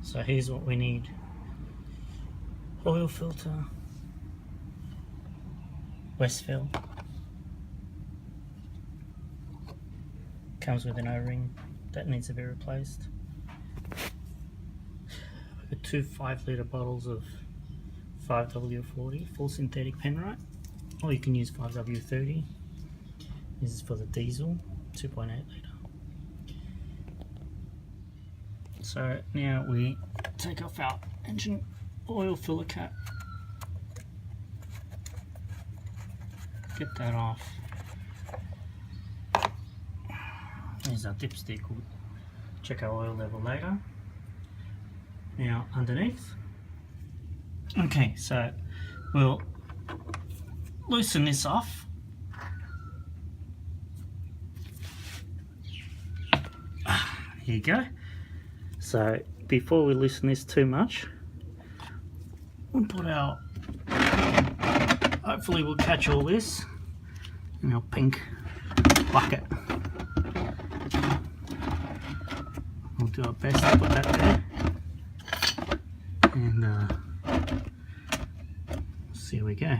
So here's what we need: oil filter, Westfield, comes with an O-ring that needs to be replaced. We've got two 5-litre bottles of 5W40 full synthetic penrite, or you can use 5W30. This is for the diesel, 2.8 litre. So now we take off our engine oil filler cap, get that off. Here's our dipstick, we'll check our oil level later. Now underneath. Okay, so we'll loosen this off. Here you go. So before we loosen this too much, we'll put our, hopefully we'll catch all this in our pink bucket. We'll do our best to put that there, and see how we go.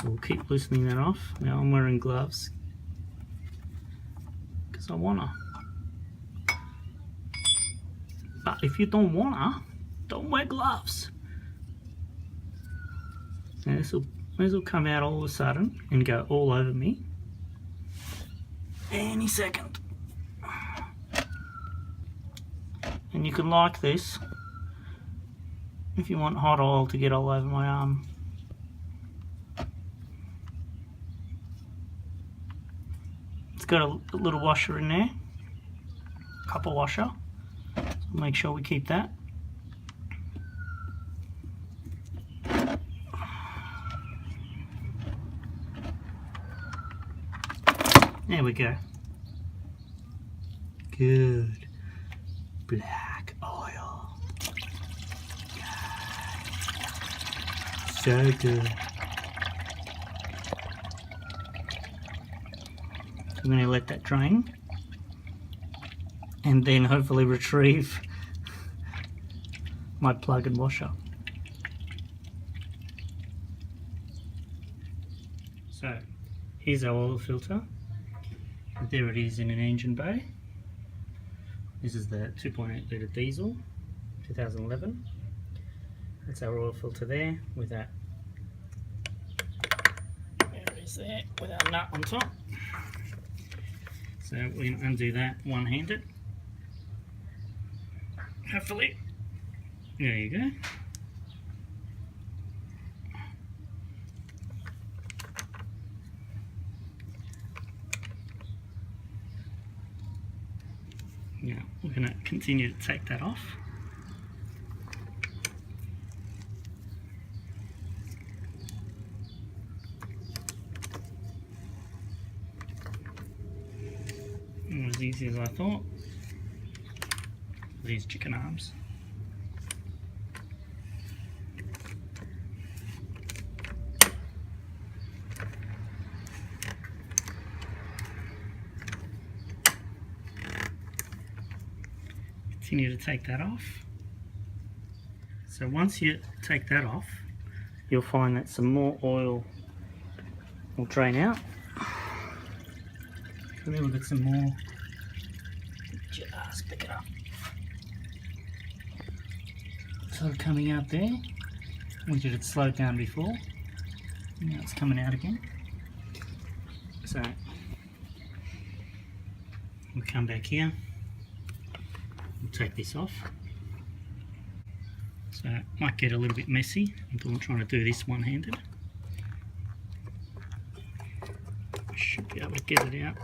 We'll keep loosening that off. Now I'm wearing gloves because I wanna. But if you don't wanna, don't wear gloves. Now this will come out all of a sudden and go all over me any second. And you can like this if you want hot oil to get all over my arm. It's got a little washer in there, copper washer. So make sure we keep that. There we go. Good. Black oil. So good. I'm going to let that drain and then hopefully retrieve my plug and washer. So here's our oil filter. There it is in an engine bay. This is the 2.8 litre diesel, 2011. That's our oil filter there with that. There it is there with our nut on top. So we can undo that one-handed. Hopefully. There you go. Now we're going to continue to take that off. Not as easy as I thought. These chicken arms. Continue to take that off. So once you take that off, you'll find that some more oil will drain out. And then we'll get some more. Just pick it up. So coming out there, which it had slowed down before. Now it's coming out again. So we'll come back here. We'll take this off. So it might get a little bit messy until I'm trying to do this one-handed. I should be able to get it out.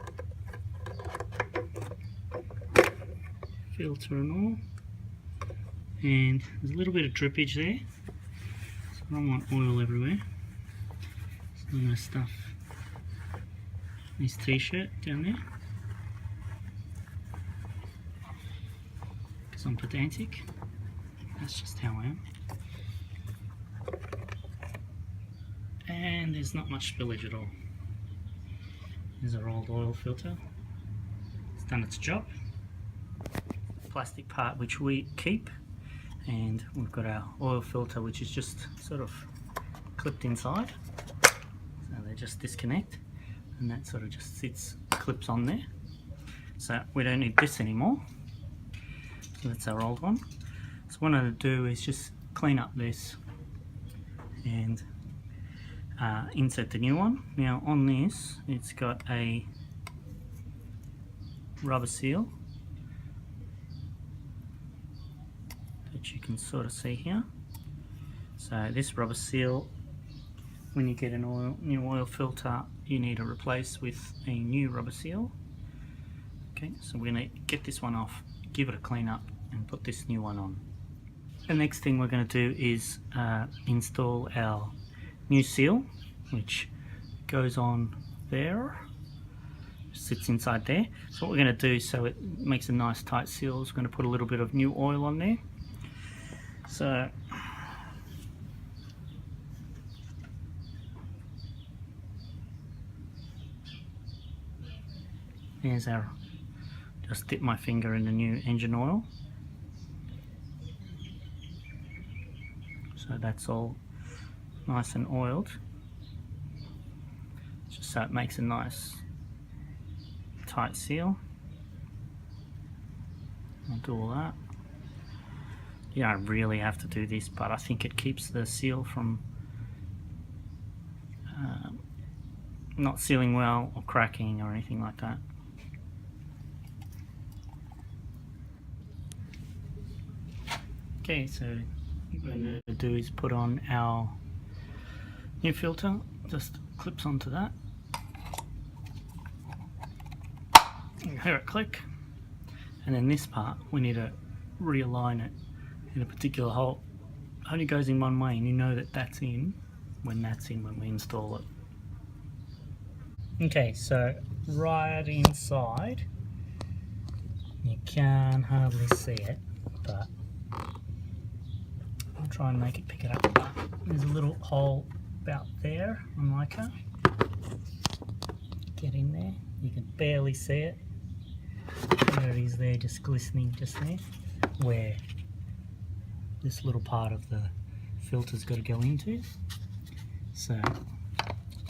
Filter and all. And there's a little bit of drippage there. So I don't want oil everywhere. So I'm going to stuff this t-shirt down there. I'm pedantic. That's just how I am. And there's not much spillage at all. There's our old oil filter. It's done its job. plastic part which we keep, and we've got our oil filter which is just sort of clipped inside, so they just disconnect, and that sort of just clips on there. So we don't need this anymore. So that's our old one. So what I'm going to do is just clean up this and insert the new one. Now on this, it's got a rubber seal that you can sort of see here. So this rubber seal, when you get a new oil filter, you need to replace with a new rubber seal. Okay, so we're going to get this one off, give it a clean up, and put this new one on. The next thing we're going to do is install our new seal, which goes on there, sits inside there. So what we're going to do, so it makes a nice tight seal, is we're going to put a little bit of new oil on there. So here's our, just dip my finger in the new engine oil. So that's all nice and oiled, just so it makes a nice tight seal. I'll do all that. You don't really have to do this, but I think it keeps the seal from not sealing well or cracking or anything like that. Okay, so what we're going to do is put on our new filter, just clips onto that. You hear it click, and then this part we need to realign it in a particular hole. It only goes in one way, and you know that that's in when we install it. Okay, so right inside, you can hardly see it, but I'll try and make it pick it up. There's a little hole about there on my car. Get in there. You can barely see it. There it is there, just glistening just there, where this little part of the filter's got to go into. So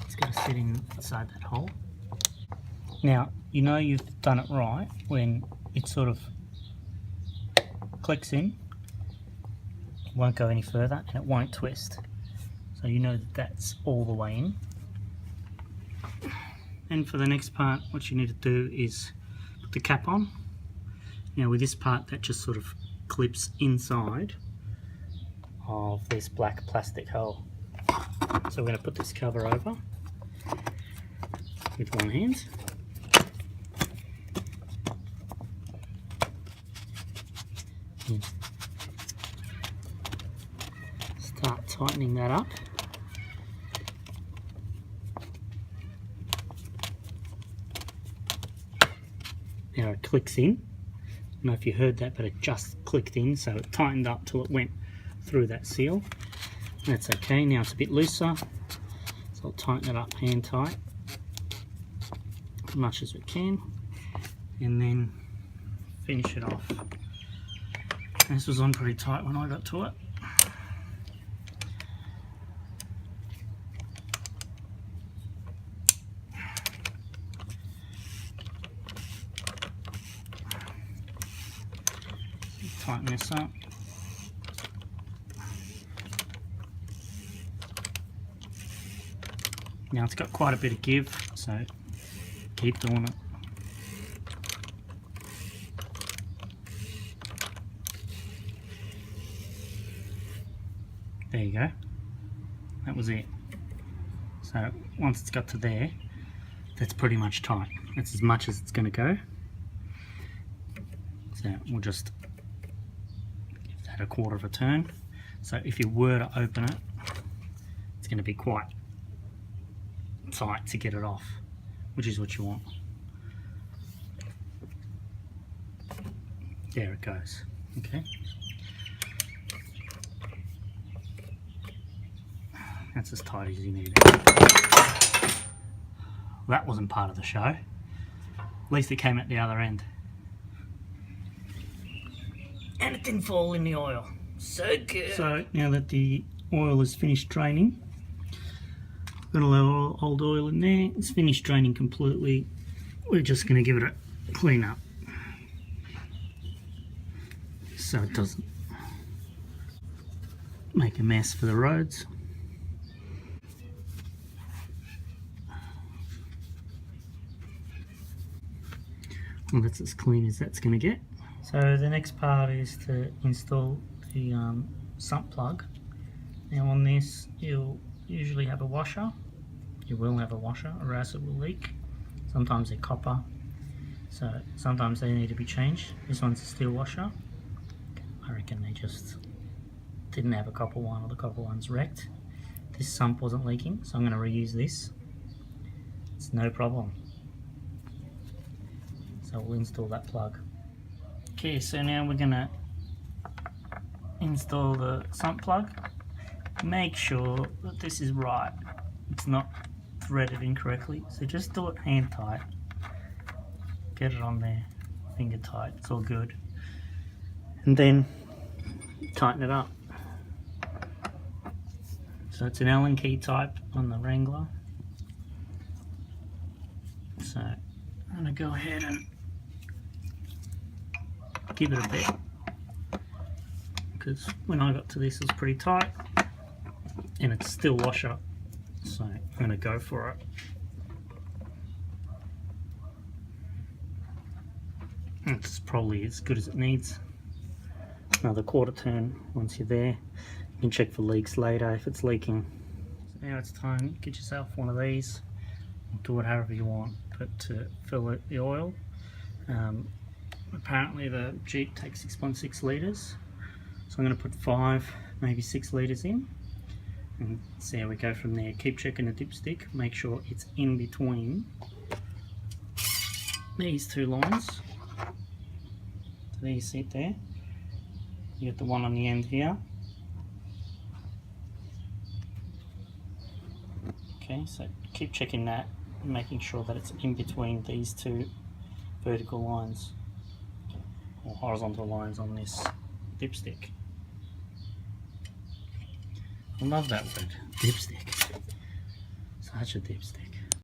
it's got to sit inside that hole. Now, you know you've done it right when it sort of clicks in. It won't go any further and it won't twist. So you know that that's all the way in. And for the next part, what you need to do is put the cap on. Now with this part, that just sort of clips inside of this black plastic hole. So we're going to put this cover over with one hand. Start tightening that up. Now it clicks in. I don't know if you heard that, but it just clicked in, so it tightened up till it went through that seal. That's okay. Now it's a bit looser, so I'll tighten it up hand tight as much as we can, and then finish it off. This was on pretty tight when I got to it. Tighten this up. Now it's got quite a bit of give, so keep doing it. There you go. That was it. So once it's got to there, that's pretty much tight. That's as much as it's going to go. So we'll just give that a quarter of a turn. So if you were to open it, it's going to be quite tight to get it off, which is what you want. There it goes. Okay. That's as tight as you need it. That wasn't part of the show. At least it came at the other end. and it didn't fall in the oil. So good. So now that the oil is finished draining, got a little old oil in there. It's finished draining completely. We're just going to give it a clean up so it doesn't make a mess for the roads. Well, that's as clean as that's going to get. So the next part is to install the sump plug. Now on this, you'll usually have a washer. You will have a washer or else it will leak. Sometimes they're copper, so sometimes they need to be changed. This one's a steel washer. I reckon they just didn't have a copper one, or the copper one's wrecked. This sump wasn't leaking, so I'm going to reuse this. It's no problem. So we'll install that plug. Okay, so now we're going to install the sump plug. Make sure that this is right. It's not threaded incorrectly, so just do it hand tight. Get it on there, finger tight, it's all good. And then tighten it up. So it's an Allen key type on the Wrangler. So I'm going to go ahead and give it a bit, because when I got to this it was pretty tight and it's still washer, so I'm going to go for it. It's probably as good as it needs. Another quarter turn once you're there. You can check for leaks later if it's leaking. So now it's time, get yourself one of these. Do it however you want, but to fill it the oil. Apparently the Jeep takes 6.6 litres, so I'm going to put 5, maybe 6 litres in, and see how we go from there. Keep checking the dipstick, make sure it's in between these two lines. So there you see it there. You get the one on the end here. Okay, so keep checking that and making sure that it's in between these two vertical lines or horizontal lines on this dipstick. I love that word, dipstick. Such a dipstick.